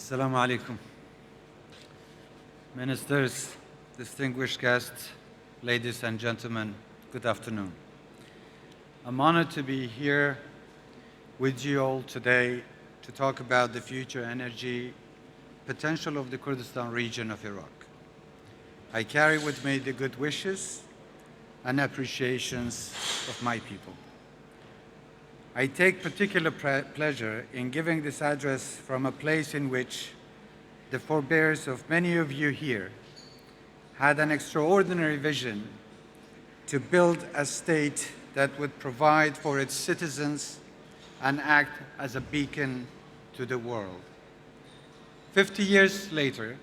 Assalamu alaikum. Ministers, distinguished guests, ladies and gentlemen, good afternoon. I'm honored to be here with you all today to talk about the future energy potential of the Kurdistan region of Iraq. I carry with me the good wishes and appreciations of my people. I take particular pleasure in giving this address from a place in which the forebears of many of you here had an extraordinary vision to build a state that would provide for its citizens and act as a beacon to the world. 50 years later,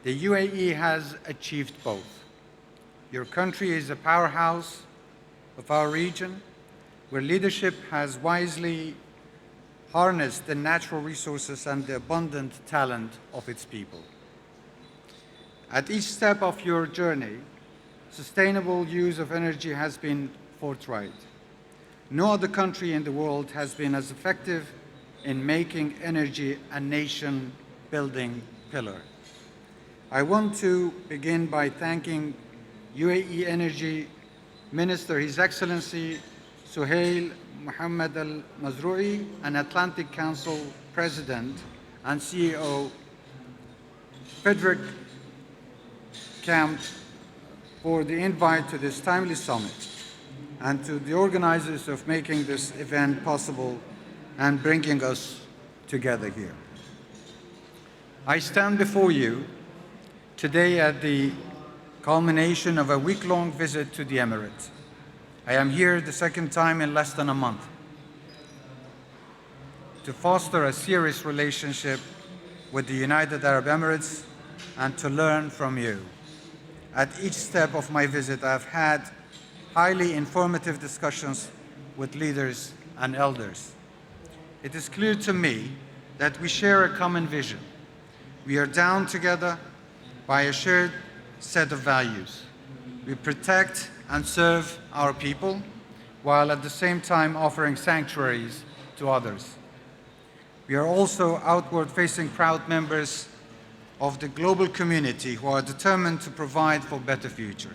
the UAE has achieved both. Your country is a powerhouse of our region, where leadership has wisely harnessed the natural resources and the abundant talent of its people. At each step of your journey, sustainable use of energy has been forthright. No other country in the world has been as effective in making energy a nation-building pillar. I want to begin by thanking UAE Energy Minister, His Excellency Suhail Mohammed Al-Mazroui, and Atlantic Council President and CEO Frederick Camp for the invite to this timely summit, and to the organizers of making this event possible and bringing us together here. I stand before you today at the culmination of a week-long visit to the Emirates. I am here the second time in less than a month to foster a serious relationship with the United Arab Emirates and to learn from you. At each step of my visit, I've had highly informative discussions with leaders and elders. It is clear to me that we share a common vision. We are down together by a shared set of values. We protect and serve our people, while at the same time offering sanctuaries to others. We are also outward-facing proud members of the global community who are determined to provide for a better future.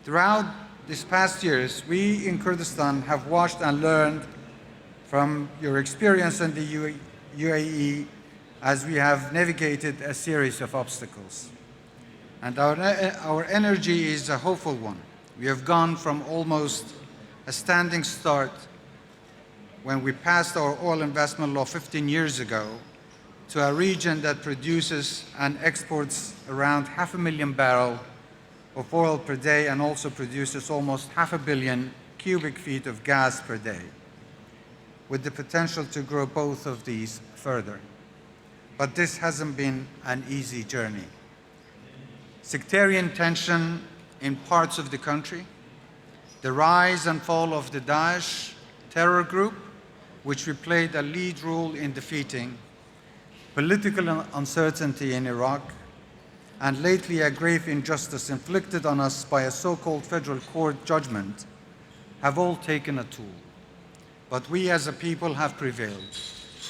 Throughout these past years, we in Kurdistan have watched and learned from your experience in the UAE as we have navigated a series of obstacles. And our energy is a hopeful one. We have gone from almost a standing start when we passed our oil investment law 15 years ago to a region that produces and exports around 500,000 barrels of oil per day and also produces almost 500 million cubic feet of gas per day, with the potential to grow both of these further. But this hasn't been an easy journey. Sectarian tension in parts of the country, the rise and fall of the Daesh terror group, which we played a lead role in defeating, political uncertainty in Iraq, and lately a grave injustice inflicted on us by a so-called federal court judgment have all taken a toll. But we as a people have prevailed,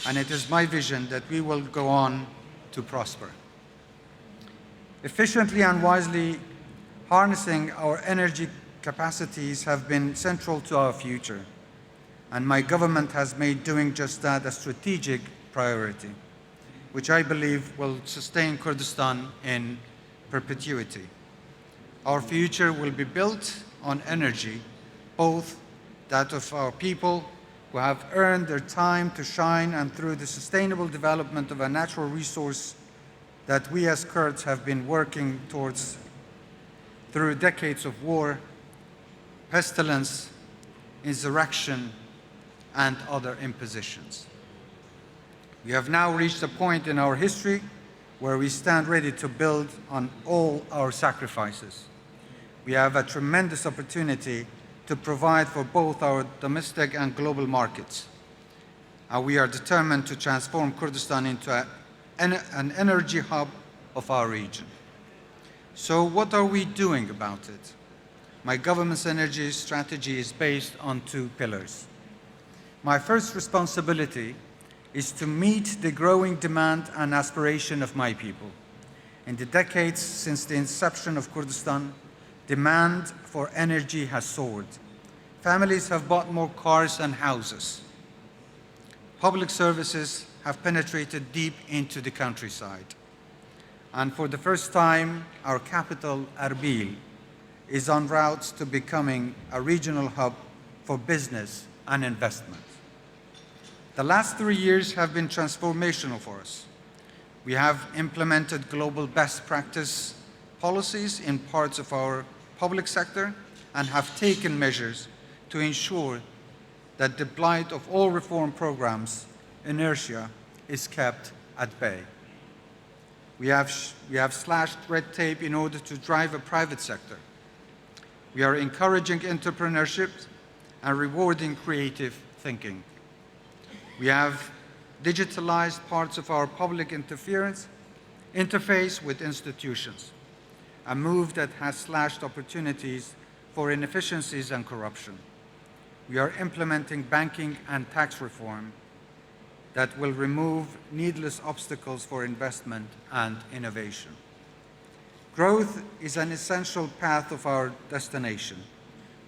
and it is my vision that we will go on to prosper. Efficiently and wisely harnessing our energy capacities have been central to our future, and my government has made doing just that a strategic priority, which I believe will sustain Kurdistan in perpetuity. Our future will be built on energy, both that of our people who have earned their time to shine and through the sustainable development of a natural resource that we as Kurds have been working towards through decades of war, pestilence, insurrection, and other impositions. We have now reached a point in our history where we stand ready to build on all our sacrifices. We have a tremendous opportunity to provide for both our domestic and global markets. And we are determined to transform Kurdistan into an energy hub of our region. So what are we doing about it? My government's energy strategy is based on two pillars. My first responsibility is to meet the growing demand and aspiration of my people. In the decades since the inception of Kurdistan, demand for energy has soared. Families have bought more cars and houses. Public services have penetrated deep into the countryside. And for the first time, our capital, Erbil, is en route to becoming a regional hub for business and investment. The last 3 years have been transformational for us. We have implemented global best practice policies in parts of our public sector and have taken measures to ensure that the blight of all reform programs, inertia, is kept at bay. We have slashed red tape in order to drive a private sector. We are encouraging entrepreneurship and rewarding creative thinking. We have digitalized parts of our public interface with institutions, a move that has slashed opportunities for inefficiencies and corruption. We are implementing banking and tax reform that will remove needless obstacles for investment and innovation. Growth is an essential path of our destination.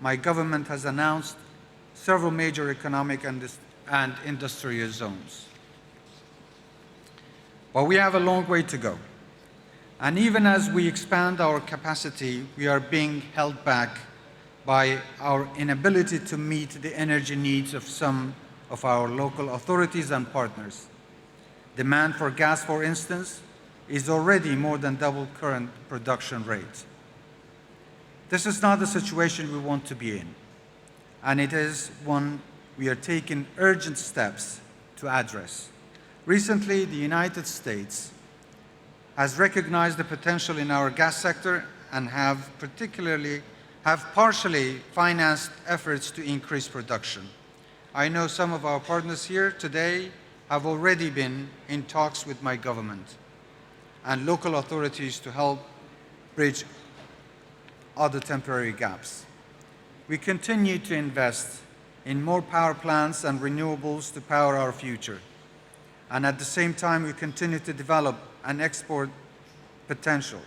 My government has announced several major economic and industrial zones. But we have a long way to go. And even as we expand our capacity, we are being held back by our inability to meet the energy needs of some of our local authorities and partners. Demand for gas, for instance, is already more than double current production rates. This is not the situation we want to be in, and it is one we are taking urgent steps to address. Recently, the United States has recognized the potential in our gas sector and have partially financed efforts to increase production. I know some of our partners here today have already been in talks with my government and local authorities to help bridge other temporary gaps. We continue to invest in more power plants and renewables to power our future. And at the same time, we continue to develop an export potential.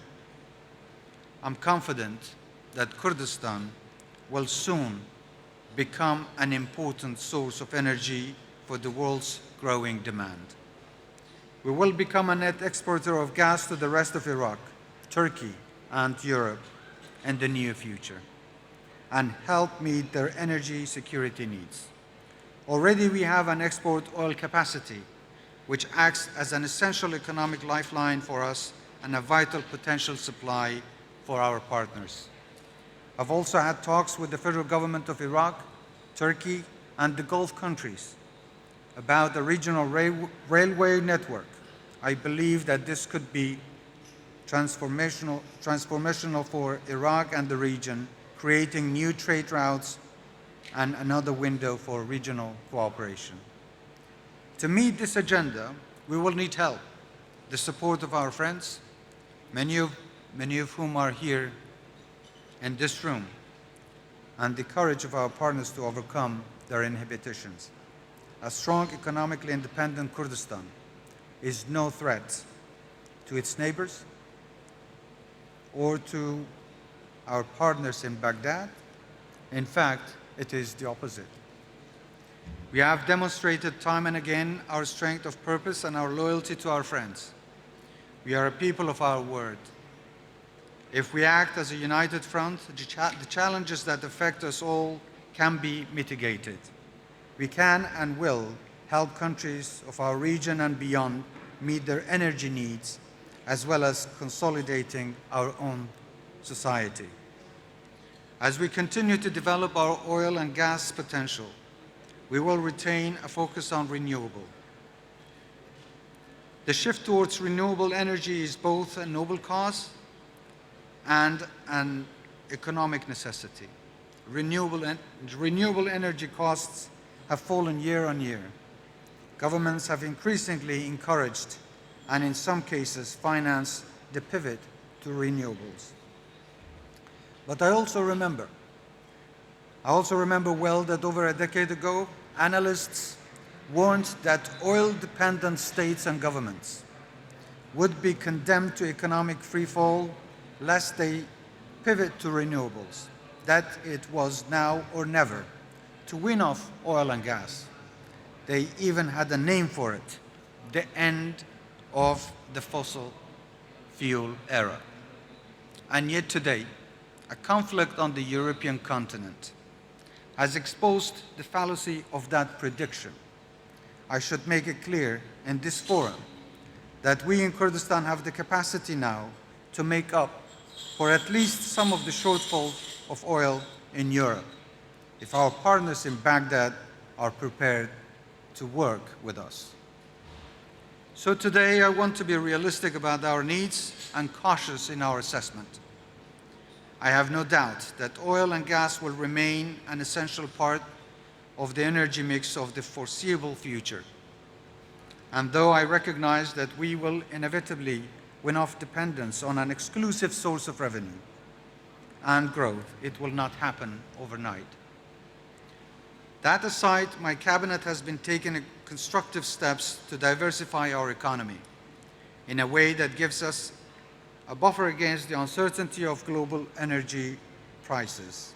I'm confident that Kurdistan will soon become an important source of energy for the world's growing demand. We will become a net exporter of gas to the rest of Iraq, Turkey, and Europe in the near future, and help meet their energy security needs. Already we have an export oil capacity, which acts as an essential economic lifeline for us and a vital potential supply for our partners. I've also had talks with the federal government of Iraq, Turkey, and the Gulf countries about the regional railway network. I believe that this could be transformational for Iraq and the region, creating new trade routes and another window for regional cooperation. To meet this agenda, we will need help, the support of our friends, many of whom are here in this room, and the courage of our partners to overcome their inhibitions. A strong, economically independent Kurdistan is no threat to its neighbors or to our partners in Baghdad. In fact, it is the opposite. We have demonstrated time and again our strength of purpose and our loyalty to our friends. We are a people of our word. If we act as a united front, the challenges that affect us all can be mitigated. We can and will help countries of our region and beyond meet their energy needs, as well as consolidating our own society. As we continue to develop our oil and gas potential, we will retain a focus on renewable. The shift towards renewable energy is both a noble cause and an economic necessity. Renewable energy costs have fallen year on year. Governments have increasingly encouraged and in some cases financed the pivot to renewables. But I also remember well that over a decade ago, analysts warned that oil-dependent states and governments would be condemned to economic freefall lest they pivot to renewables, that it was now or never to win off oil and gas. They even had a name for it, the end of the fossil fuel era. And yet today, a conflict on the European continent has exposed the fallacy of that prediction. I should make it clear in this forum that we in Kurdistan have the capacity now to make up for at least some of the shortfall of oil in Europe, if our partners in Baghdad are prepared to work with us. So today I want to be realistic about our needs and cautious in our assessment. I have no doubt that oil and gas will remain an essential part of the energy mix of the foreseeable future. And though I recognize that we will inevitably win off dependence on an exclusive source of revenue and growth, it will not happen overnight. That aside, my cabinet has been taking constructive steps to diversify our economy in a way that gives us a buffer against the uncertainty of global energy prices.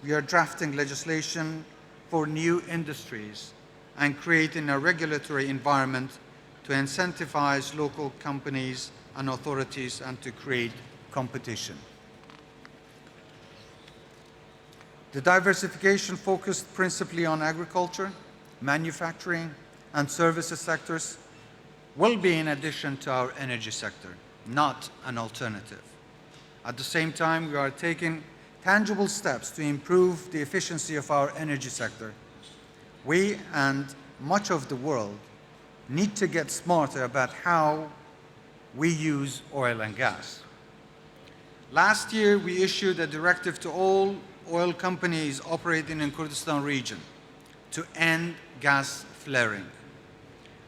We are drafting legislation for new industries and creating a regulatory environment to incentivize local companies and authorities and to create competition. The diversification focused principally on agriculture, manufacturing, and services sectors will be in addition to our energy sector, not an alternative. At the same time, we are taking tangible steps to improve the efficiency of our energy sector. We and much of the world need to get smarter about how we use oil and gas. Last year, we issued a directive to all oil companies operating in Kurdistan region to end gas flaring.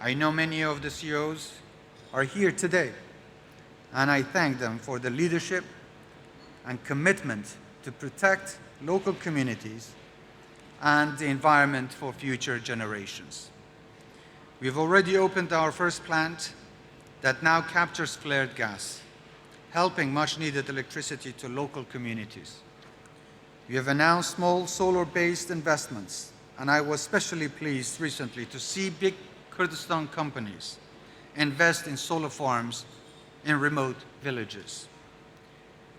I know many of the CEOs are here today, and I thank them for the leadership and commitment to protect local communities and the environment for future generations. We've already opened our first plant that now captures flared gas, helping much-needed electricity to local communities. We have announced small solar-based investments, and I was especially pleased recently to see big Kurdistan companies invest in solar farms in remote villages.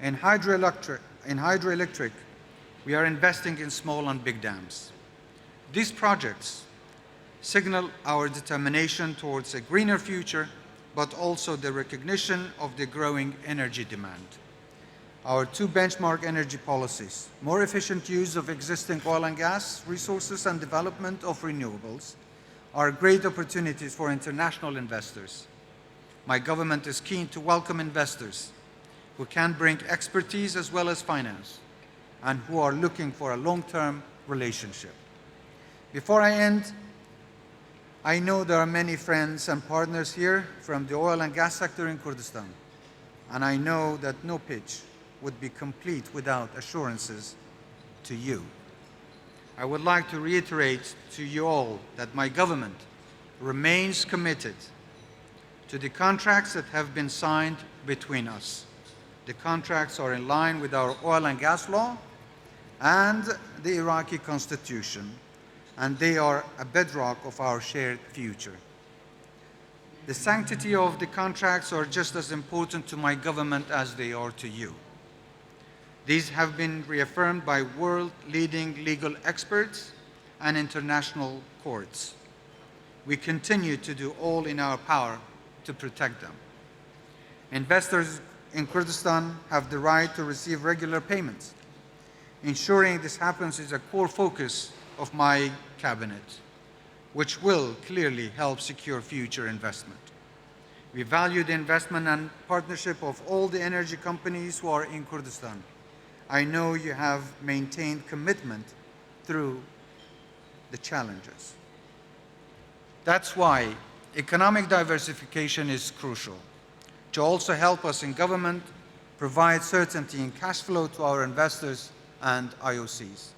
In hydroelectric, we are investing in small and big dams. These projects signal our determination towards a greener future, but also the recognition of the growing energy demand. Our two benchmark energy policies, more efficient use of existing oil and gas resources and development of renewables, are great opportunities for international investors. My government is keen to welcome investors who can bring expertise as well as finance and who are looking for a long-term relationship. Before I end, I know there are many friends and partners here from the oil and gas sector in Kurdistan, and I know that no pitch would be complete without assurances to you. I would like to reiterate to you all that my government remains committed to the contracts that have been signed between us. The contracts are in line with our oil and gas law and the Iraqi constitution, and they are a bedrock of our shared future. The sanctity of the contracts are just as important to my government as they are to you. These have been reaffirmed by world-leading legal experts and international courts. We continue to do all in our power to protect them. Investors in Kurdistan have the right to receive regular payments. Ensuring this happens is a core focus of my cabinet, which will clearly help secure future investment. We value the investment and partnership of all the energy companies who are in Kurdistan. I know you have maintained commitment through the challenges. That's why economic diversification is crucial to also help us in government provide certainty in cash flow to our investors and IOCs.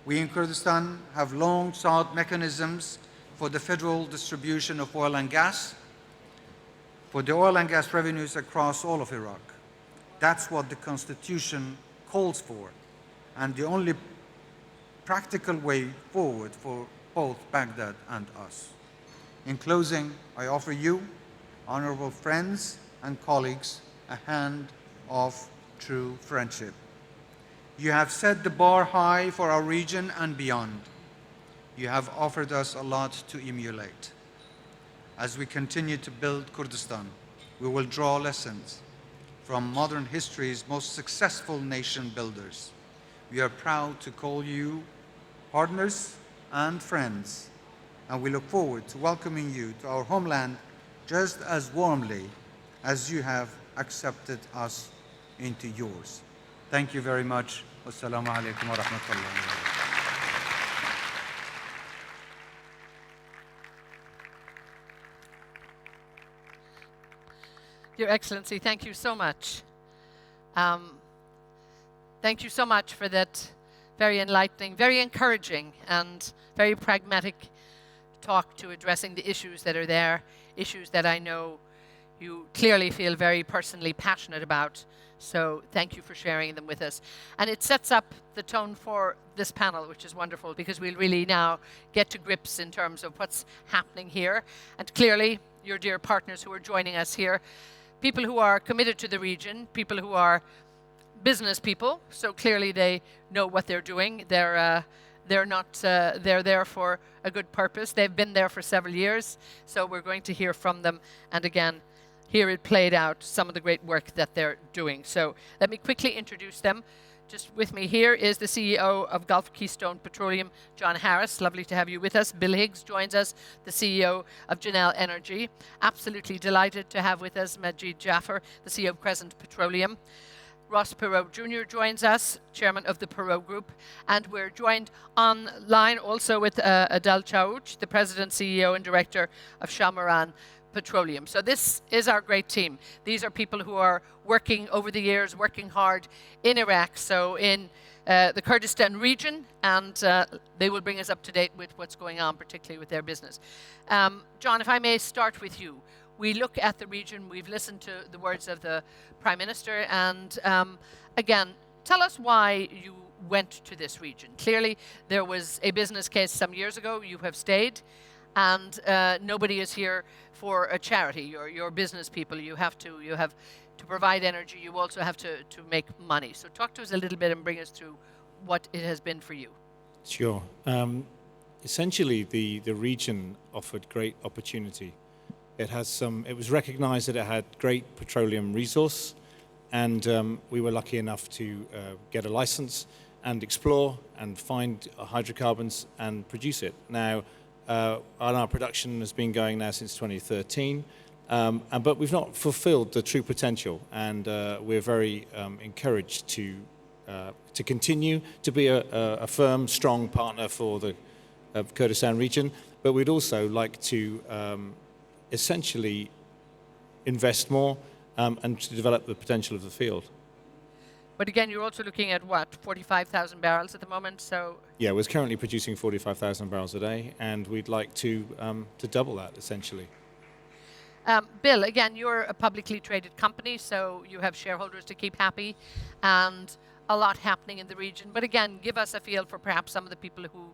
We in Kurdistan have long sought mechanisms for the federal distribution of oil and gas, for the oil and gas revenues across all of Iraq. That's what the Constitution calls for, and the only practical way forward for both Baghdad and us. In closing, I offer you, honorable friends and colleagues, a hand of true friendship. You have set the bar high for our region and beyond. You have offered us a lot to emulate. As we continue to build Kurdistan, we will draw lessons from modern history's most successful nation builders. We are proud to call you partners and friends, and we look forward to welcoming you to our homeland just as warmly as you have accepted us into yours. Thank you very much. Wassalamu alaikum wa rahmatullah. Your Excellency, thank you so much. Thank you so much for that very enlightening, very encouraging, and very pragmatic talk to addressing the issues that are there, issues that I know you clearly feel very personally passionate about. So thank you for sharing them with us. And it sets up the tone for this panel, which is wonderful, because we'll really now get to grips in terms of what's happening here. And clearly, your dear partners who are joining us here, people who are committed to the region, people who are business people, so clearly they know what they're doing. They're there for a good purpose. They've been there for several years, so we're going to hear from them. And again, hear it played out, some of the great work that they're doing. So let me quickly introduce them. Just with me here is the CEO of Gulf Keystone Petroleum, Jon Harris. Lovely to have you with us. Bill Higgs joins us, the CEO of Genel Energy. Absolutely delighted to have with us Majid Jafar, the CEO of Crescent Petroleum. Ross Perot Jr. joins us, chairman of the Perot Group. And we're joined online also with Adel Chaouch, the president, CEO, and director of ShaMaran Petroleum. So this is our great team. These are people who are working over the years, working hard in Iraq, so in the Kurdistan region, and they will bring us up to date with what's going on, particularly with their business. Jon, if I may start with you. We look at the region, we've listened to the words of the Prime Minister, and again, tell us why you went to this region. Clearly, there was a business case some years ago, you have stayed, and nobody is here for a charity. You're business people. You have to provide energy. You also have to make money. So talk to us a little bit and bring us through what it has been for you. Sure. Essentially, the region offered great opportunity. It was recognized that it had great petroleum resource, and we were lucky enough to get a license and explore and find hydrocarbons and produce it. Now, our production has been going now since 2013, but we've not fulfilled the true potential, and we're very encouraged to continue to be a firm, strong partner for the Kurdistan region, but we'd also like to essentially invest more and to develop the potential of the field. But again, you're also looking at what, 45,000 barrels at the moment, so... Yeah, we're currently producing 45,000 barrels a day, and we'd like to double that, essentially. Bill, again, you're a publicly traded company, so you have shareholders to keep happy, and a lot happening in the region. But again, give us a feel for perhaps some of the people who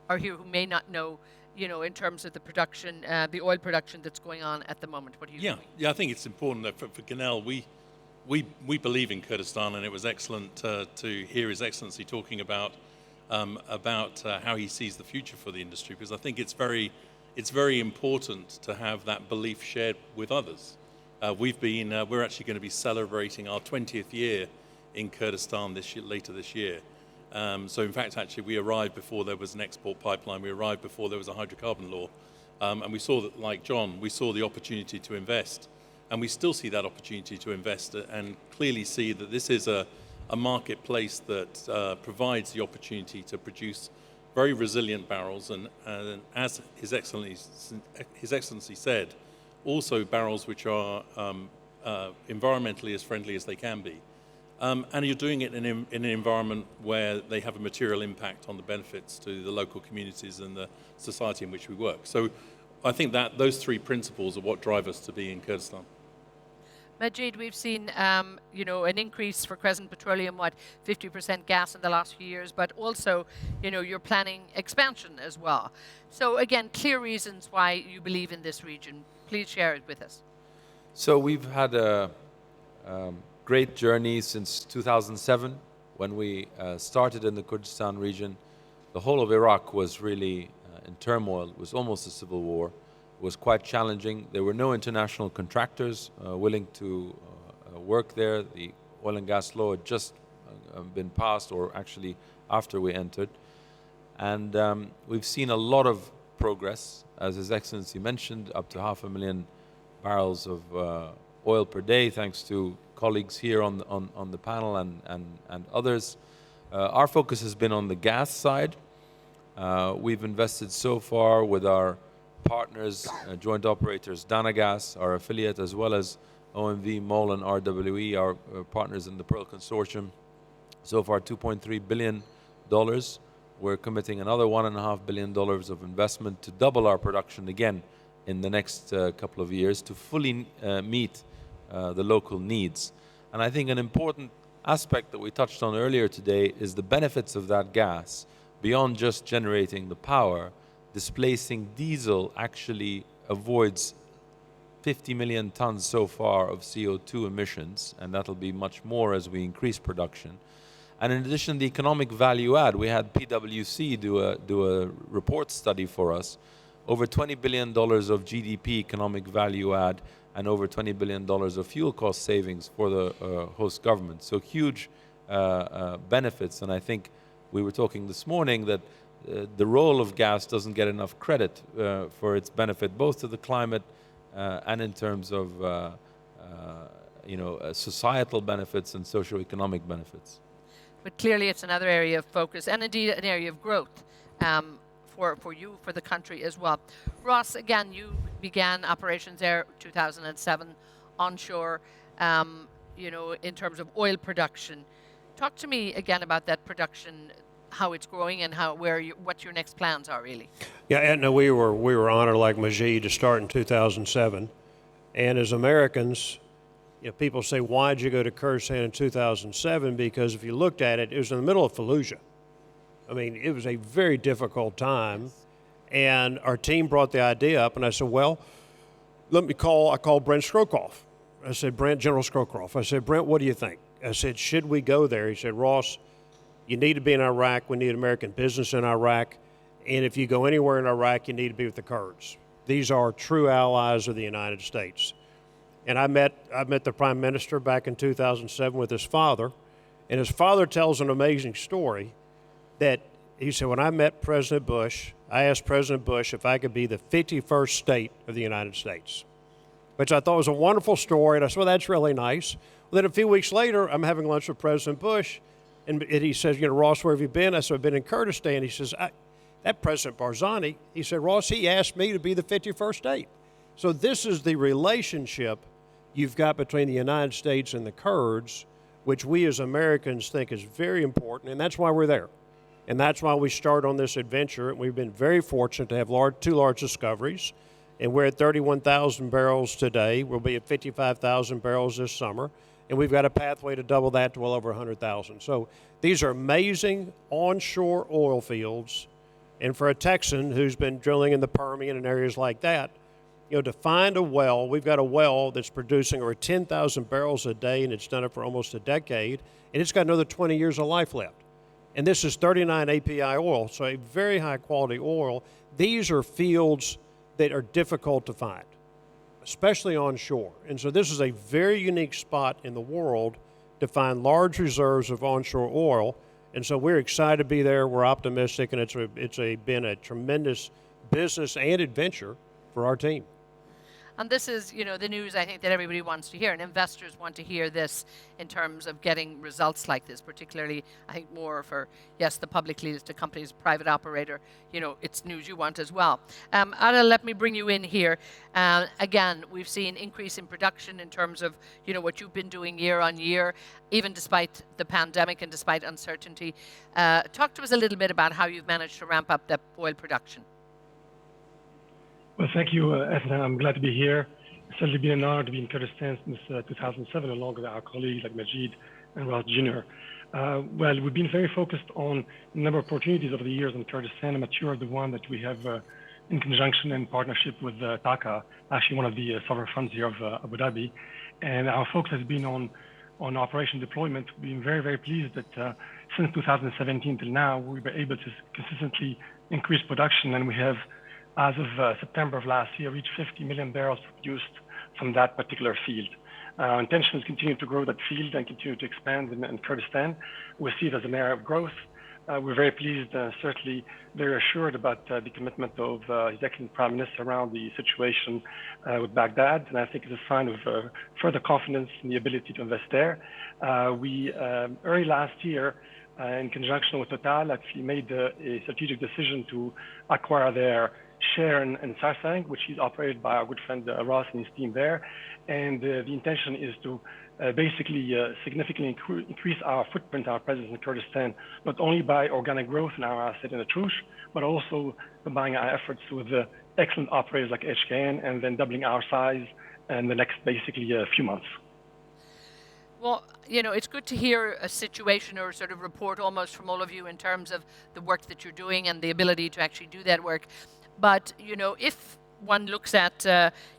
are here who may not know, in terms of the production, the oil production that's going on at the moment. What do you think? Yeah, I think it's important that for Genel, we believe in Kurdistan, and it was excellent to hear His Excellency talking about how he sees the future for the industry, because I think it's very important to have that belief shared with others. We're actually going to be celebrating our 20th year in Kurdistan later this year. So in fact, actually, we arrived before there was an export pipeline. We arrived before there was a hydrocarbon law, and we saw that, like Jon, we saw the opportunity to invest. And we still see that opportunity to invest and clearly see that this is a marketplace that provides the opportunity to produce very resilient barrels, and as His Excellency said, also barrels which are environmentally as friendly as they can be. and you're doing it in an environment where they have a material impact on the benefits to the local communities and the society in which we work. So I think that those three principles are what drive us to be in Kurdistan. Majid, we've seen, you know, an increase for Crescent Petroleum, 50% gas in the last few years, but also, you know, you're planning expansion as well. So again, clear reasons why you believe in this region. Please share it with us. So we've had a great journey since 2007 when we started in the Kurdistan region. The whole of Iraq was really in turmoil. It was almost a civil war. It was quite challenging. There were no international contractors willing to work there. The oil and gas law had just been passed, or actually after we entered. And we've seen a lot of progress, as His Excellency mentioned, up to 500,000 barrels of oil per day, thanks to colleagues here on the panel and others. Our focus has been on the gas side. We've invested so far with our partners, joint operators, Danagas, our affiliate, as well as OMV, MOL, and RWE, our partners in the Pearl Consortium. So far, $2.3 billion. We're committing another $1.5 billion of investment to double our production again in the next couple of years to fully meet the local needs. And I think an important aspect that we touched on earlier today is the benefits of that gas beyond just generating the power. Displacing diesel actually avoids 50 million tons so far of CO2 emissions, and that'll be much more as we increase production. And in addition, the economic value add, we had PwC do a report study for us, over $20 billion of GDP economic value add and over $20 billion of fuel cost savings for the host government. So huge benefits, and I think we were talking this morning that the role of gas doesn't get enough credit for its benefit, both to the climate and in terms of you know, societal benefits and socio-economic benefits. But clearly it's another area of focus and indeed an area of growth for you, for the country as well. Ross, again, you began operations there 2007 onshore, you know, in terms of oil production. Talk to me again about that production, how it's growing and what your next plans are really. Yeah, Edna, we were honored like Majid to start in 2007. And as Americans, you know, people say, why'd you go to Kurdistan in 2007? Because if you looked at it, it was in the middle of Fallujah. I mean, it was a very difficult time. And our team brought the idea up, and I said, well, I called Brent Scowcroft. I said, General Scowcroft. I said, Brent, what do you think? I said, should we go there? He said, Ross, you need to be in Iraq. We need American business in Iraq. And if you go anywhere in Iraq, you need to be with the Kurds. These are true allies of the United States. And I met the Prime Minister back in 2007 with his father. And his father tells an amazing story that he said, when I met President Bush, I asked President Bush if I could be the 51st state of the United States, which I thought was a wonderful story. And I said, well, that's really nice. Well, then a few weeks later, I'm having lunch with President Bush. And he says, you know, Ross, where have you been? I said, I've been in Kurdistan. He says, that President Barzani, he said, Ross, he asked me to be the 51st state. So this is the relationship you've got between the United States and the Kurds, which we as Americans think is very important, and that's why we're there. And that's why we start on this adventure. We've been very fortunate to have two large discoveries, and we're at 31,000 barrels today. We'll be at 55,000 barrels this summer. And we've got a pathway to double that to well over 100,000. So these are amazing onshore oil fields. And for a Texan who's been drilling in the Permian and areas like that, you know, to find a well, we've got a well that's producing over 10,000 barrels a day, and it's done it for almost a decade, and it's got another 20 years of life left. And this is 39 API oil, so a very high quality oil. These are fields that are difficult to find, especially onshore. And so this is a very unique spot in the world to find large reserves of onshore oil. And so we're excited to be there. We're optimistic, and it's been a tremendous business and adventure for our team. And this is, the news I think that everybody wants to hear, and investors want to hear this in terms of getting results like this, particularly, I think, more for, yes, the publicly listed companies, private operator, it's news you want as well. Adel, let me bring you in here. Again, we've seen increase in production in terms of, what you've been doing year on year, even despite the pandemic and despite uncertainty. Talk to us a little bit about how you've managed to ramp up the oil production. Well, thank you, Edna. I'm glad to be here. It's certainly been an honor to be in Kurdistan since 2007, along with our colleagues like Majid and Ross Jr. Well, we've been very focused on a number of opportunities over the years in Kurdistan, and matured the one that we have in conjunction and partnership with TAQA, actually one of the sovereign funds here of Abu Dhabi. And our focus has been on operation deployment. We've been very, very pleased that since 2017 till now, we were able to consistently increase production, and we have, as of September of last year, reached 50 million barrels produced from that particular field. Our intention is to continue to grow that field and continue to expand in Kurdistan. We see it as an area of growth. We're very pleased, certainly very assured about the commitment of His Excellency Prime Minister around the situation with Baghdad, and I think it's a sign of further confidence in the ability to invest there. We, early last year, in conjunction with Total, actually made a strategic decision to acquire their share in Sarsang, which is operated by our good friend Ross and his team there. And the intention is to basically significantly increase our footprint, our presence in Kurdistan, not only by organic growth in our asset in Atrush, but also combining our efforts with excellent operators like HKN, and then doubling our size in the next basically few months. Well, it's good to hear a situation or sort of report almost from all of you in terms of the work that you're doing and the ability to actually do that work. But, if one looks at,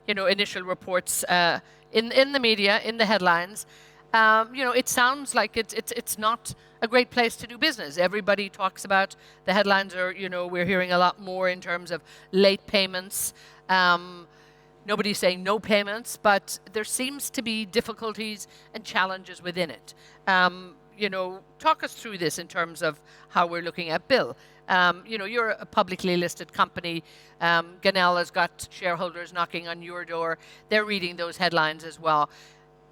initial reports in the media, in the headlines, it sounds like it's not a great place to do business. Everybody talks about the headlines, or, we're hearing a lot more in terms of late payments. Nobody's saying no payments, but there seems to be difficulties and challenges within it. Talk us through this in terms of how we're looking at Bill. You're a publicly listed company. Genel has got shareholders knocking on your door. They're reading those headlines as well.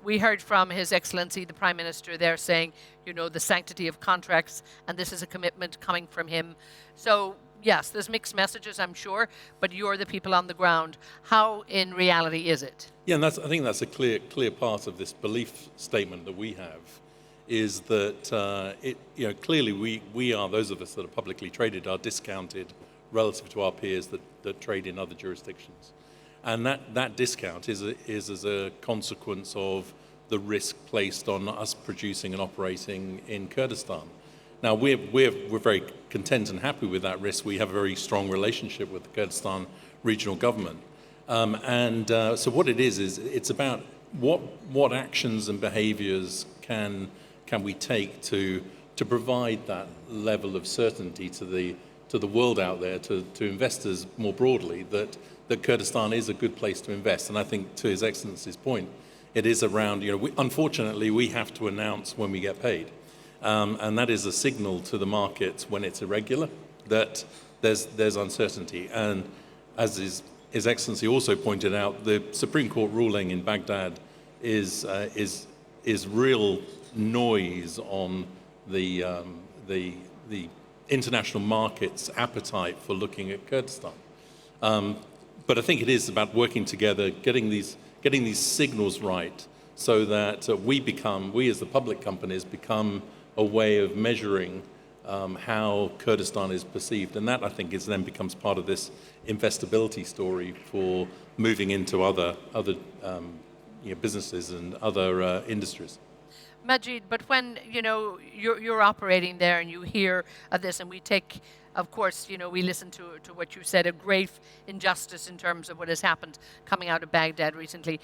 We heard from His Excellency, the Prime Minister, there saying, the sanctity of contracts, and this is a commitment coming from him. So, yes, there's mixed messages, I'm sure, but you're the people on the ground. How, in reality, is it? Yeah, and I think that's a clear part of this belief statement that we have, is that clearly we are, those of us that are publicly traded, are discounted relative to our peers that trade in other jurisdictions. And that discount is as a consequence of the risk placed on us producing and operating in Kurdistan. Now, we're very content and happy with that risk. We have a very strong relationship with the Kurdistan regional government. So what it is it's about what actions and behaviors can we take to provide that level of certainty to the world out there, to investors more broadly, that Kurdistan is a good place to invest. And I think, to His Excellency's point, it is around, unfortunately, we have to announce when we get paid. And that is a signal to the markets when it's irregular, that there's uncertainty. And as His Excellency also pointed out, the Supreme Court ruling in Baghdad is real noise on the international market's appetite for looking at Kurdistan. But I think it is about working together, getting these signals right, so that we as the public companies become a way of measuring how Kurdistan is perceived. And that, I think, then becomes part of this investability story for moving into other businesses and other industries. Majid, but when you're operating there and you hear of this, and we take, of course, we listen to what you said, a grave injustice in terms of what has happened coming out of Baghdad recently.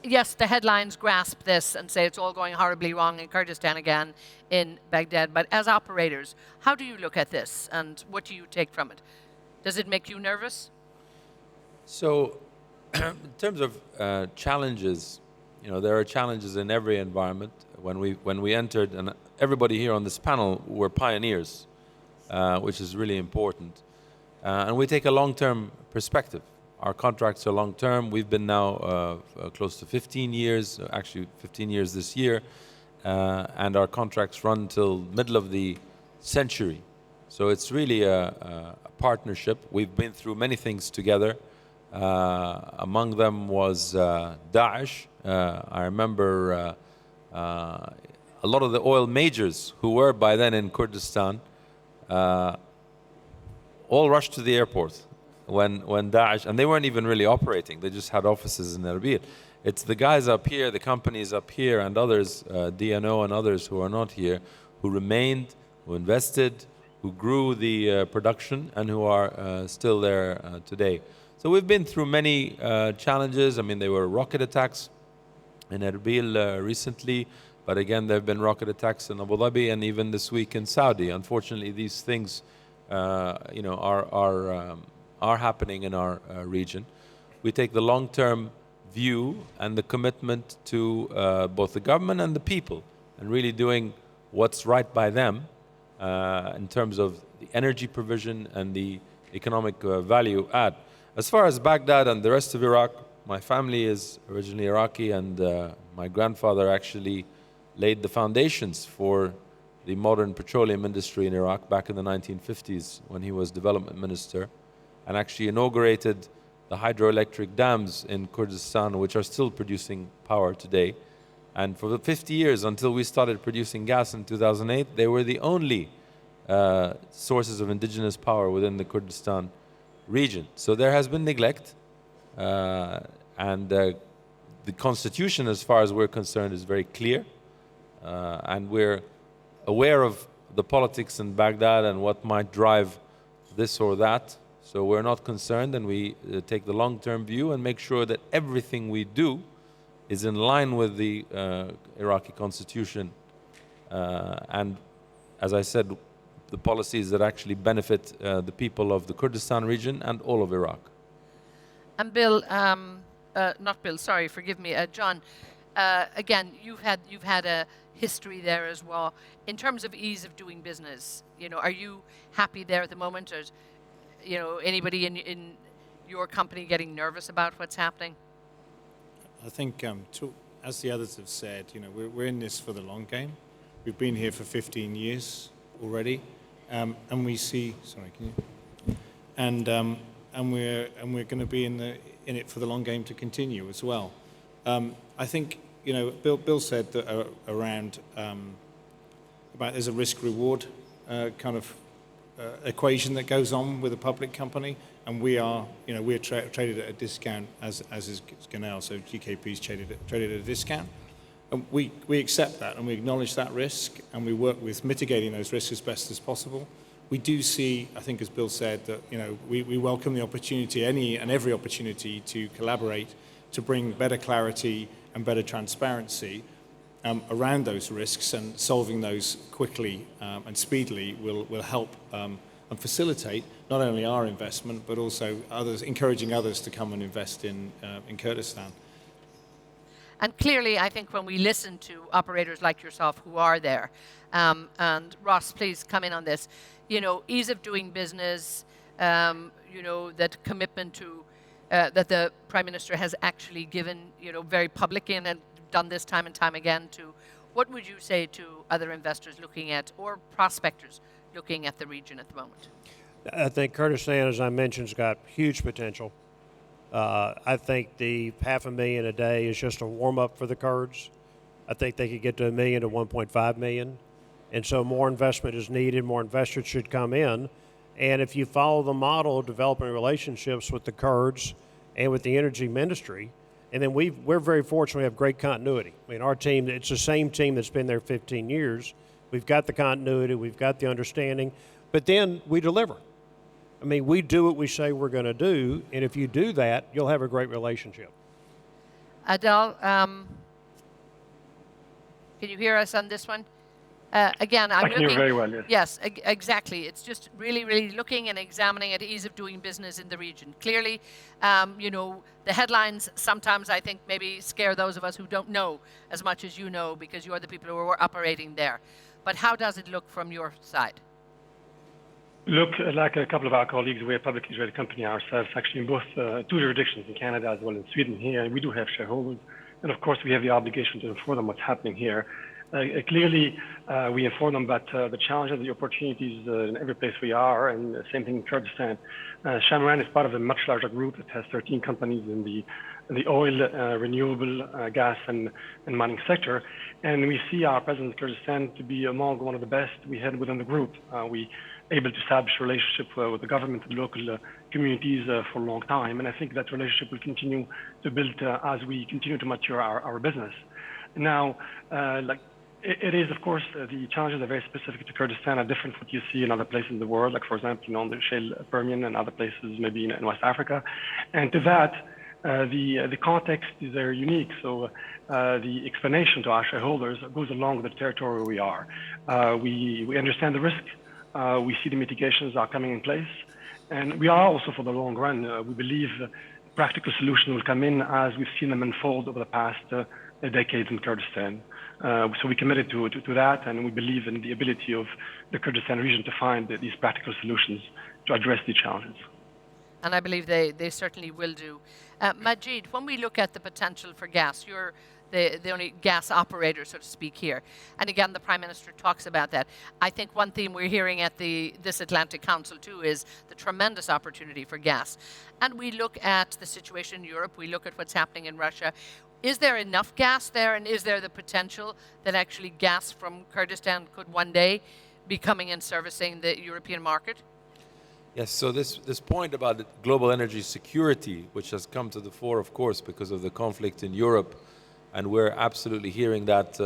Yes, the headlines grasp this and say it's all going horribly wrong in Kurdistan again, in Baghdad. But as operators, how do you look at this, and what do you take from it? Does it make you nervous? So, in terms of challenges, there are challenges in every environment. When we entered, and everybody here on this panel were pioneers, which is really important. And we take a long-term perspective. Our contracts are long term. We've been now close to 15 years, actually 15 years this year, and our contracts run till middle of the century. So it's really a partnership. We've been through many things together. Among them was Daesh. I remember a lot of the oil majors who were by then in Kurdistan all rushed to the airport when Daesh, and they weren't even really operating, they just had offices in Erbil. It's the guys up here, the companies up here, and others, DNO and others who are not here, who remained, who invested, who grew the production, and who are still there today. So we've been through many challenges. I mean, there were rocket attacks in Erbil recently, but again, there have been rocket attacks in Abu Dhabi and even this week in Saudi. Unfortunately, these things, you know, are happening in our region. We take the long-term view and the commitment to both the government and the people, and really doing what's right by them in terms of the energy provision and the economic value add. As far as Baghdad and the rest of Iraq, my family is originally Iraqi, and my grandfather actually laid the foundations for the modern petroleum industry in Iraq back in the 1950s when he was development minister, and actually inaugurated the hydroelectric dams in Kurdistan, which are still producing power today. And for the 50 years until we started producing gas in 2008, they were the only sources of indigenous power within the Kurdistan region. So there has been neglect, and the constitution, as far as we're concerned, is very clear. And we're aware of the politics in Baghdad and what might drive this or that. So we're not concerned, and we take the long-term view and make sure that everything we do is in line with the Iraqi constitution. And as I said, the policies that actually benefit the people of the Kurdistan region and all of Iraq. And Bill, not Bill, sorry, forgive me, John. Again, you've had a history there as well. In terms of ease of doing business, you know, are you happy there at the moment, or, you know, anybody in your company getting nervous about what's happening? I think, as the others have said, you know, we're in this for the long game. We've been here for 15 years already, and we see. Sorry, can you? And we're going to be in it for the long game to continue as well. I think, you know, Bill said that around about there's a risk-reward kind of equation that goes on with a public company, and we are, you know, we're traded at a discount as is Genel, so GKP's traded at a discount. And we accept that, and we acknowledge that risk, and we work with mitigating those risks as best as possible. We do see, I think, as Bill said, that, you know, we welcome the opportunity, any and every opportunity to collaborate to bring better clarity and better transparency around those risks, and solving those quickly and speedily will help and facilitate not only our investment, but also others, encouraging others to come and invest in Kurdistan. And clearly, I think when we listen to operators like yourself who are there, and Ross, please come in on this, you know, ease of doing business, you know, that commitment to, that the Prime Minister has actually given, you know, very publicly, and then done this time and time again, to what would you say to other investors looking at, or prospectors looking at the region at the moment? I think Kurdistan, as I mentioned, has got huge potential. I think the 500,000 a day is just a warm-up for the Kurds. I think they could get to 1 million to 1.5 million. And so more investment is needed, more investors should come in. And if you follow the model of developing relationships with the Kurds and with the energy ministry, and then we're very fortunate we have great continuity. I mean, our team, it's the same team that's been there 15 years. We've got the continuity, we've got the understanding, but then we deliver. I mean, we do what we say we're going to do, and if you do that, you'll have a great relationship. Adel, can you hear us on this one? Again, I'm I can hear very well, yes. Yes, exactly. It's just really, really looking and examining at ease of doing business in the region. Clearly, you know, the headlines sometimes, I think, maybe scare those of us who don't know as much as you know, because you're the people who are operating there. But how does it look from your side? Look, like a couple of our colleagues, we're a publicly traded company ourselves, actually in both two jurisdictions, in Canada as well as in Sweden here, and we do have shareholders. And of course, we have the obligation to inform them what's happening here. Clearly, we inform them about the challenges, the opportunities in every place we are, and same thing in Kurdistan. ShaMaran is part of a much larger group that has 13 companies in the oil, renewable gas, and mining sector. And we see our presence in Kurdistan to be among one of the best we had within the group. We able to establish a relationship with the government and local communities for a long time. And I think that relationship will continue to build as we continue to mature our business. Now, it is, of course, the challenges are very specific to Kurdistan, are different from what you see in other places in the world, like, for example, on the shale Permian and other places, maybe in West Africa. And to that, the context is very unique. So the explanation to our shareholders goes along with the territory we are. We understand the risk. We see the mitigations are coming in place. And we are also, for the long run, we believe practical solutions will come in as we've seen them unfold over the past decades in Kurdistan. So we committed to that, and we believe in the ability of the Kurdistan region to find these practical solutions to address these challenges. And I believe they certainly will do. Majid, when we look at the potential for gas, you're the only gas operator, so to speak, here. And again, the Prime Minister talks about that. I think one theme we're hearing at this Atlantic Council too is the tremendous opportunity for gas. And we look at the situation in Europe, we look at what's happening in Russia. Is there enough gas there, and is there the potential that actually gas from Kurdistan could one day be coming and servicing the European market? Yes, so this point about global energy security, which has come to the fore, of course, because of the conflict in Europe, and we're absolutely hearing that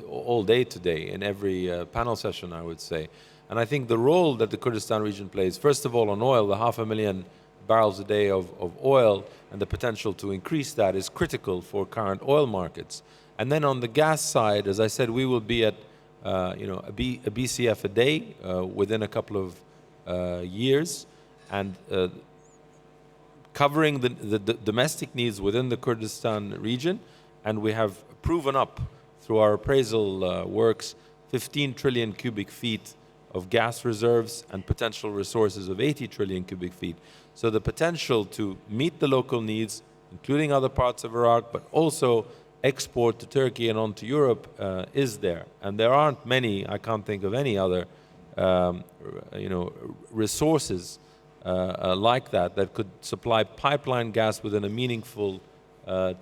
all day today in every panel session, I would say. And I think the role that the Kurdistan region plays, first of all on oil, the 500,000 barrels a day of oil and the potential to increase that is critical for current oil markets. And then on the gas side, as I said, we will be at a BCF a day within a couple of years, and covering the domestic needs within the Kurdistan region. And we have proven up through our appraisal works 15 trillion cubic feet of gas reserves and potential resources of 80 trillion cubic feet. So the potential to meet the local needs, including other parts of Iraq, but also export to Turkey and on to Europe is there. And there aren't many, I can't think of any other resources like that could supply pipeline gas within a meaningful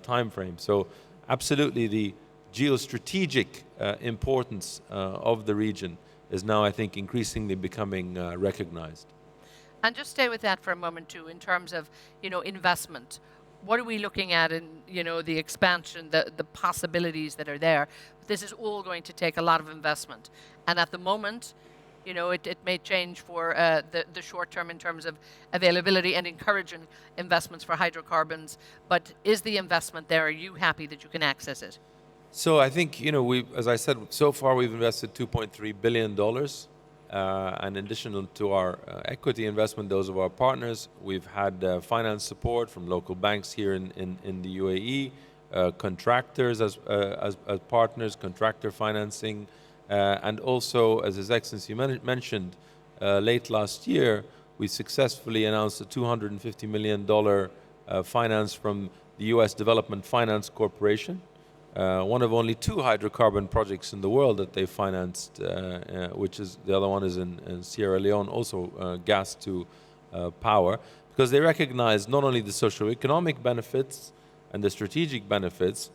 time frame. So absolutely the geostrategic importance of the region is now, I think, increasingly becoming recognized. And just stay with that for a moment too, in terms of, investment. What are we looking at in, the expansion, the possibilities that are there? This is all going to take a lot of investment. And at the moment, it may change for the short term in terms of availability and encouraging investments for hydrocarbons. But is the investment there? Are you happy that you can access it? So I think, as I said, so far we've invested $2.3 billion. And in addition to our equity investment, those of our partners, we've had finance support from local banks here in the UAE, contractors as partners, contractor financing, and also, as His Excellency mentioned, late last year, we successfully announced a $250 million finance from the U.S. Development Finance Corporation, one of only 2 hydrocarbon projects in the world that they financed, which is the other one is in Sierra Leone, also gas to power, because they recognize not only the socio-economic benefits and the strategic benefits,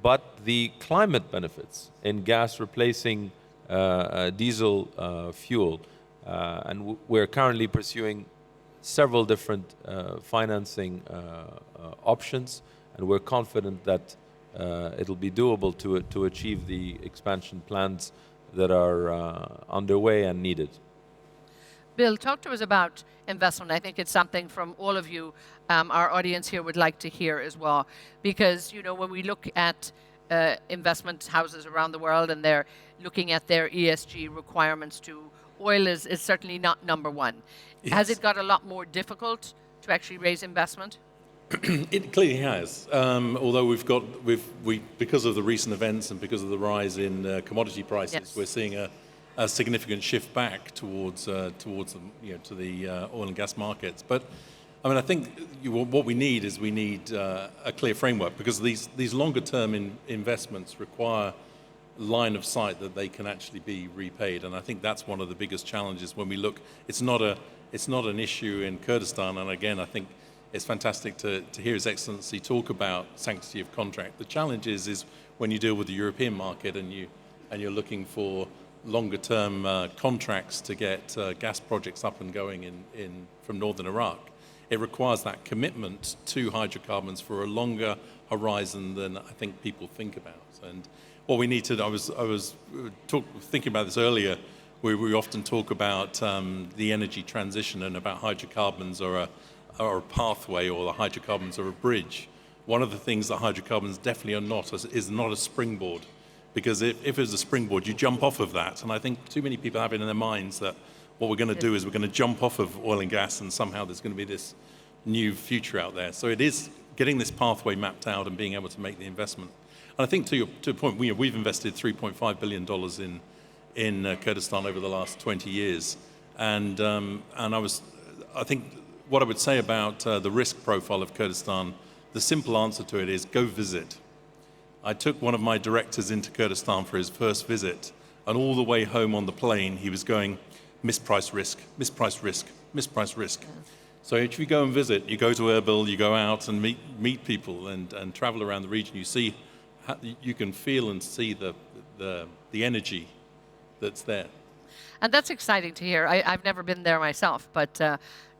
but the climate benefits in gas replacing diesel fuel. And we're currently pursuing several different financing options, and we're confident that it'll be doable to achieve the expansion plans that are underway and needed. Bill, talk to us about investment. I think it's something from all of you, our audience here would like to hear as well. Because, when we look at investment houses around the world and they're looking at their ESG requirements too, oil is certainly not number one. Yes. Has it got a lot more difficult to actually raise investment? It clearly has, although we because of the recent events and because of the rise in commodity prices, Yes. we're seeing a significant shift back towards the, to the oil and gas markets. But I mean, I think what we need is a clear framework, because these longer term investments require line of sight that they can actually be repaid, and I think that's one of the biggest challenges when we look. It's not an issue in Kurdistan, and again, I think it's fantastic to hear His Excellency talk about sanctity of contract. The challenge is when you deal with the European market and you're looking for longer term contracts to get gas projects up and going from northern Iraq. It requires that commitment to hydrocarbons for a longer horizon than I think people think about. And what we need to, I was thinking about this earlier, we often talk about the energy transition and about hydrocarbons or a pathway, or the hydrocarbons are a bridge. One of the things that hydrocarbons definitely are not is not a springboard, because if it's a springboard, you jump off of that. And I think too many people have it in their minds that what we're going to do is we're going to jump off of oil and gas and somehow there's going to be this new future out there. So it is getting this pathway mapped out and being able to make the investment. And I think to a point, we've invested $3.5 billion in Kurdistan over the last 20 years. And I think what I would say about the risk profile of Kurdistan, the simple answer to it is go visit. I took one of my directors into Kurdistan for his first visit, and all the way home on the plane, he was going, mispriced risk, mispriced risk, mispriced risk. So if you go and visit, you go to Erbil, you go out and meet people and travel around the region, you can feel and see the energy that's there. And that's exciting to hear. I've never been there myself, but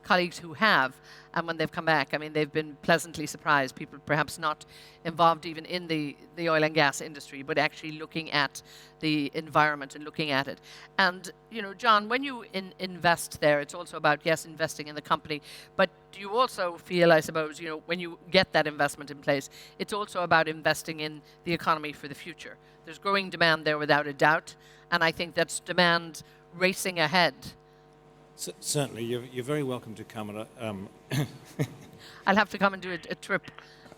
colleagues who have, and when they've come back, I mean, they've been pleasantly surprised. People perhaps not involved even in the oil and gas industry, but actually looking at the environment and looking at it. And, you know, Jon, when you invest there, it's also about, yes, investing in the company, but do you also feel, I suppose, you know, when you get that investment in place, it's also about investing in the economy for the future. There's growing demand there without a doubt, and I think that's demand racing ahead. Certainly, you're very welcome to come. I'll have to come and do a trip,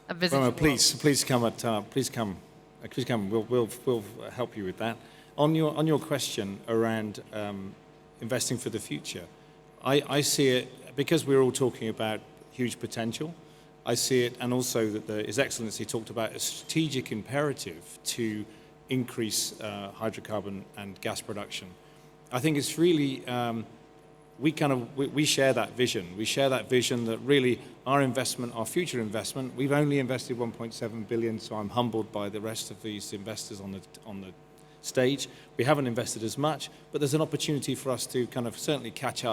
a visit. Well, please come. Please come. We'll help you with that. On your question around investing for the future, I see it, because we're all talking about huge potential. I see it, and also that His Excellency talked about a strategic imperative to increase hydrocarbon and gas production. I think it's really. We share that vision. We share that vision that really our investment, our future investment, we've only invested 1.7 billion, so I'm humbled by the rest of these investors on the stage. We haven't invested as much, but there's an opportunity for us to kind of certainly catch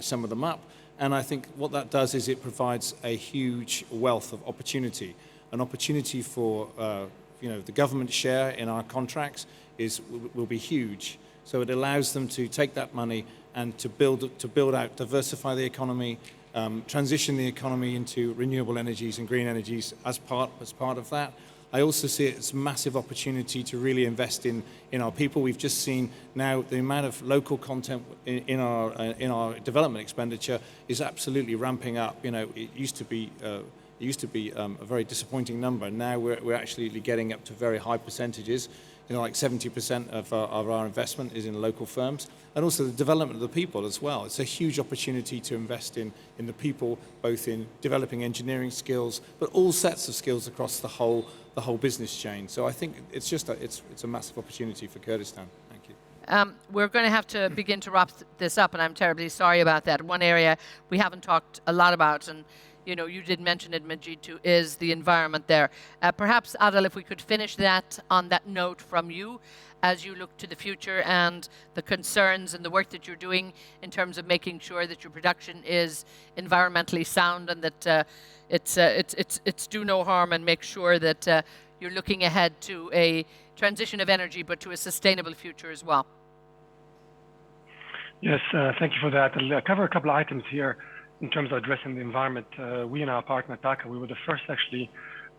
some of them up. And I think what that does is it provides a huge wealth of opportunity. An opportunity for the government share in our contracts will be huge. So it allows them to take that money and to build out, diversify the economy, transition the economy into renewable energies and green energies as part of that. I also see it as a massive opportunity to really invest in our people. We've just seen now the amount of local content in our development expenditure is absolutely ramping up. You know, it used to be a very disappointing number. Now we're actually getting up to very high percentages. You know, like 70% of our investment is in local firms, and also the development of the people as well. It's a huge opportunity to invest in the people, both in developing engineering skills, but all sets of skills across the whole business chain. So I think it's a massive opportunity for Kurdistan. Thank you. We're going to have to begin to wrap this up, and I'm terribly sorry about that. One area we haven't talked a lot about, and you know, you did mention it, Majid, too, is the environment there. Perhaps, Adel, if we could finish that on that note from you as you look to the future and the concerns and the work that you're doing in terms of making sure that your production is environmentally sound and that it's do no harm, and make sure that you're looking ahead to a transition of energy, but to a sustainable future as well. Yes, thank you for that. I'll cover a couple of items here. In terms of addressing the environment, we and our partner TAQA, we were the first actually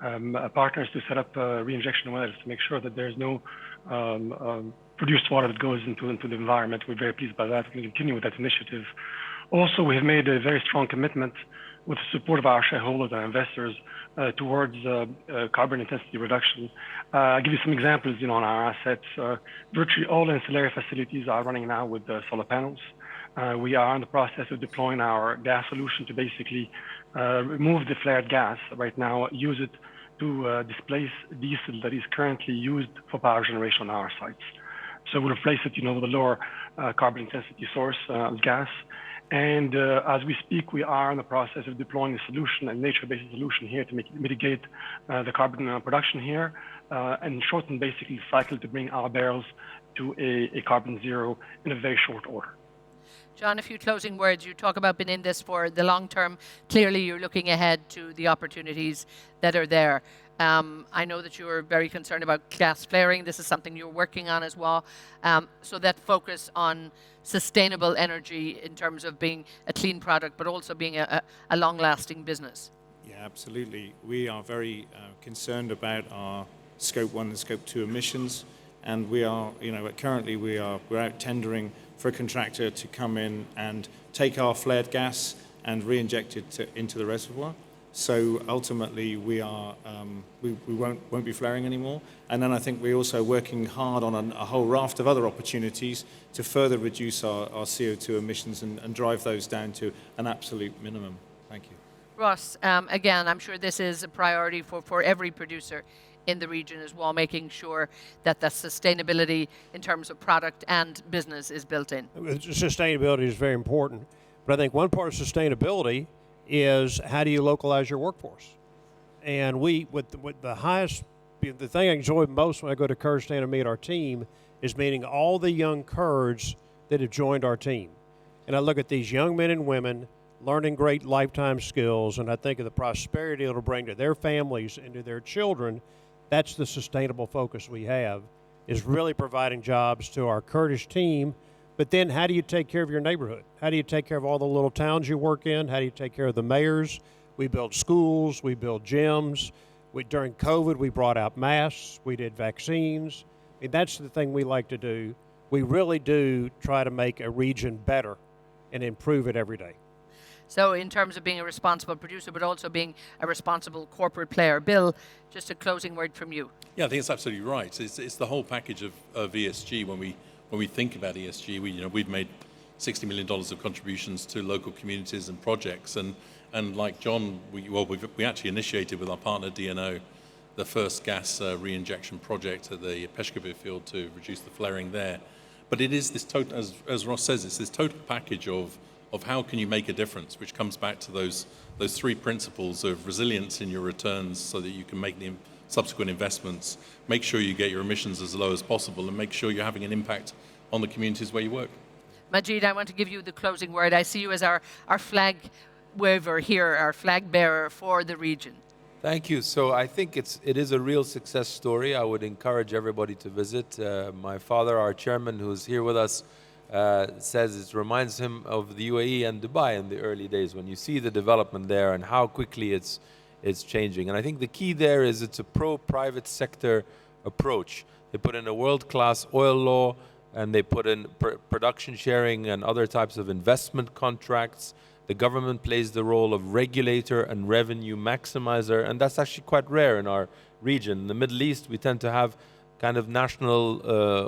partners to set up reinjection wells to make sure that there's no produced water that goes into the environment. We're very pleased by that. We continue with that initiative. Also, we have made a very strong commitment with the support of our shareholders and investors towards carbon intensity reduction. I'll give you some examples, on our assets. Virtually all ancillary facilities are running now with solar panels. We are in the process of deploying our gas solution to basically remove the flared gas right now, use it to displace diesel that is currently used for power generation on our sites. So we'll replace it, with a lower carbon intensity source of gas. And as we speak, we are in the process of deploying a solution, a nature-based solution here to mitigate the carbon production here and shorten basically the cycle to bring our barrels to a carbon zero in a very short order. Jon, a few closing words. You talk about being in this for the long term. Clearly, you're looking ahead to the opportunities that are there. I know that you are very concerned about gas flaring. This is something you're working on as well. So that focus on sustainable energy in terms of being a clean product, but also being a long-lasting business. Yeah, absolutely. We are very concerned about our Scope 1 and Scope 2 emissions. And we are, currently we're out tendering for a contractor to come in and take our flared gas and re-inject it into the reservoir. So ultimately, we won't be flaring anymore. And then I think we're also working hard on a whole raft of other opportunities to further reduce our CO2 emissions and drive those down to an absolute minimum. Thank you. Ross, again, I'm sure this is a priority for every producer in the region as well, making sure that the sustainability in terms of product and business is built in. Sustainability is very important. But I think one part of sustainability is how do you localize your workforce? And with the highest, the thing I enjoy most when I go to Kurdistan and meet our team is meeting all the young Kurds that have joined our team. And I look at these young men and women learning great lifetime skills, and I think of the prosperity it'll bring to their families and to their children. That's the sustainable focus we have, is really providing jobs to our Kurdish team. But then how do you take care of your neighborhood? How do you take care of all the little towns you work in? How do you take care of the mayors? We build schools, we build gyms. During COVID, we brought out masks, we did vaccines. I mean, that's the thing we like to do. We really do try to make a region better and improve it every day. So in terms of being a responsible producer, but also being a responsible corporate player. Bill, just a closing word from you. Yeah, I think it's absolutely right. It's the whole package of ESG. When we think about ESG, we've made $60 million of contributions to local communities and projects. And like Jon, we actually initiated with our partner DNO the first gas re-injection project at the Peshkabir field to reduce the flaring there. But it is this total, as Ross says, it's this total package of how can you make a difference, which comes back to those three principles of resilience in your returns so that you can make the subsequent investments, make sure you get your emissions as low as possible, and make sure you're having an impact on the communities where you work. Majid, I want to give you the closing word. I see you as our flag waver here, our flag bearer for the region. Thank you. So I think it is a real success story. I would encourage everybody to visit. My father, our chairman, who's here with us, says it reminds him of the UAE and Dubai in the early days when you see the development there and how quickly it's changing. And I think the key there is it's a pro-private sector approach. They put in a world-class oil law, and they put in production sharing and other types of investment contracts. The government plays the role of regulator and revenue maximizer, and that's actually quite rare in our region. In the Middle East, we tend to have kind of national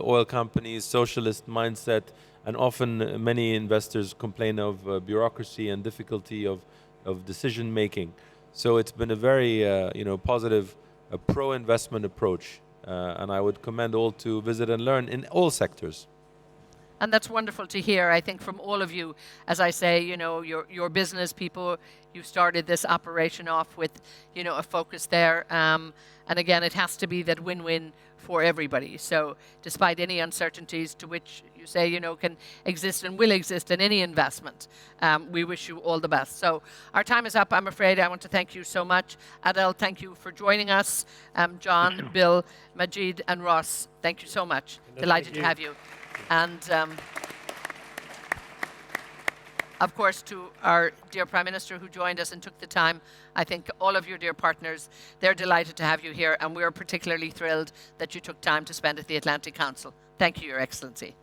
oil companies, socialist mindset, and often many investors complain of bureaucracy and difficulty of decision making. So it's been a very positive, pro-investment approach, and I would commend all to visit and learn in all sectors. And that's wonderful to hear, I think, from all of you. As I say, your business people, you started this operation off with, a focus there. And again, it has to be that win-win for everybody. So despite any uncertainties to which you say, can exist and will exist in any investment, we wish you all the best. So our time is up, I'm afraid. I want to thank you so much. Adel, thank you for joining us. Jon, Bill, Majid, and Ross, thank you so much. Delighted to have you. And of course, to our dear Prime Minister who joined us and took the time, I think all of your dear partners, they're delighted to have you here, and we're particularly thrilled that you took time to spend at the Atlantic Council. Thank you, Your Excellency.